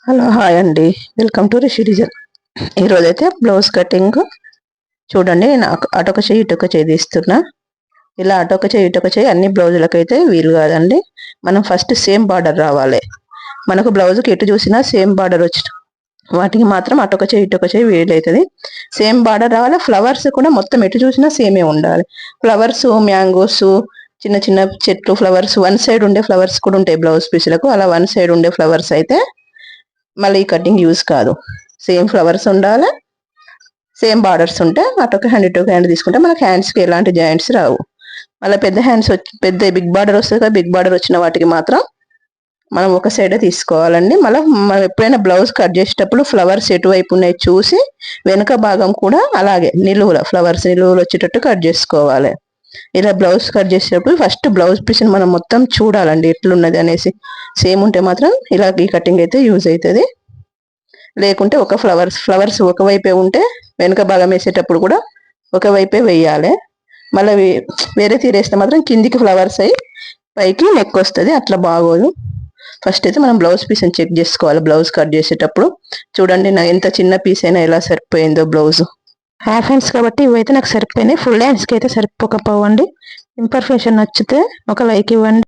Hello hi అండి, welcome to Rishi design. ఈరోజైతే blouse cutting చూడండి. నేను అటొక చేయి ఇటొక చేయి తీస్తున్నా. ఇలా అటొక చేయి ఇటొక చేయి అన్ని బ్లౌజులకైతే వీలు కాదండి. మనం ఫస్ట్ సేమ్ బార్డర్ రావాలి. మనకు బ్లౌజ్కి ఎటు చూసినా సేమ్ బార్డర్ వచ్చి వాటికి మాత్రం అటొక చేయి ఇటొక చేయి వీలవుతుంది. సేమ్ బార్డర్ రావాలి. ఫ్లవర్స్ కూడా మొత్తం ఎటు చూసినా సేమే ఉండాలి. ఫ్లవర్స్, మ్యాంగోస్, చిన్న చిన్న చెట్లు ఫ్లవర్స్ వన్ సైడ్ ఉండే ఫ్లవర్స్ కూడా ఉంటాయి బ్లౌజ్ పీసులకు. అలా వన్ సైడ్ ఉండే ఫ్లవర్స్ అయితే మళ్ళీ ఈ కటింగ్ యూజ్ కాదు. సేమ్ ఫ్లవర్స్ ఉండాలి, సేమ్ బార్డర్స్ ఉంటే అటొక హ్యాండ్ ఇటొక హ్యాండ్ తీసుకుంటే మనకి హ్యాండ్స్కి ఎలాంటి జాయింట్స్ రావు. మళ్ళీ పెద్ద హ్యాండ్స్ పెద్ద బిగ్ బార్డర్ వస్తుంది కదా, బిగ్ బార్డర్ వచ్చిన వాటికి మాత్రం మనం ఒక సైడే తీసుకోవాలండి. మళ్ళీ మనం ఎప్పుడైనా బ్లౌజ్ కట్ చేసేటప్పుడు ఫ్లవర్స్ ఎటువైపు ఉన్నాయి చూసి వెనుక భాగం కూడా అలాగే నిలువుల ఫ్లవర్స్ నిలువులు వచ్చేటట్టు కట్ చేసుకోవాలి. ఇలా బ్లౌజ్ కట్ చేసేటప్పుడు ఫస్ట్ బ్లౌజ్ పీస్ని మనం మొత్తం చూడాలండి ఎట్లున్నది అనేసి. సేమ్ ఉంటే మాత్రం ఇలా ఈ కటింగ్ అయితే యూజ్ అవుతుంది. లేకుంటే ఒక ఫ్లవర్స్ ఒకవైపే ఉంటే వెనుక భాగం వేసేటప్పుడు కూడా ఒకవైపే వేయాలి. మళ్ళీ వేరే తీరేస్తే మాత్రం కిందికి ఫ్లవర్స్ అయ్యి పైకి నెక్ వస్తుంది, అట్లా బాగోదు. ఫస్ట్ అయితే మనం బ్లౌజ్ పీస్ని చెక్ చేసుకోవాలి. బ్లౌజ్ కట్ చేసేటప్పుడు చూడండి, నా ఎంత చిన్న పీస్ అయినా ఎలా సరిపోయిందో బ్లౌజ్. హాఫ్ హ్యాండ్స్ కాబట్టి ఇవైతే నాకు సరిపోయినాయి. ఫుల్ హ్యాండ్స్కి అయితే సరిపోకపోవండి. ఇంపర్ఫెక్షన్ నచ్చితే ఒక లైక్ ఇవ్వండి.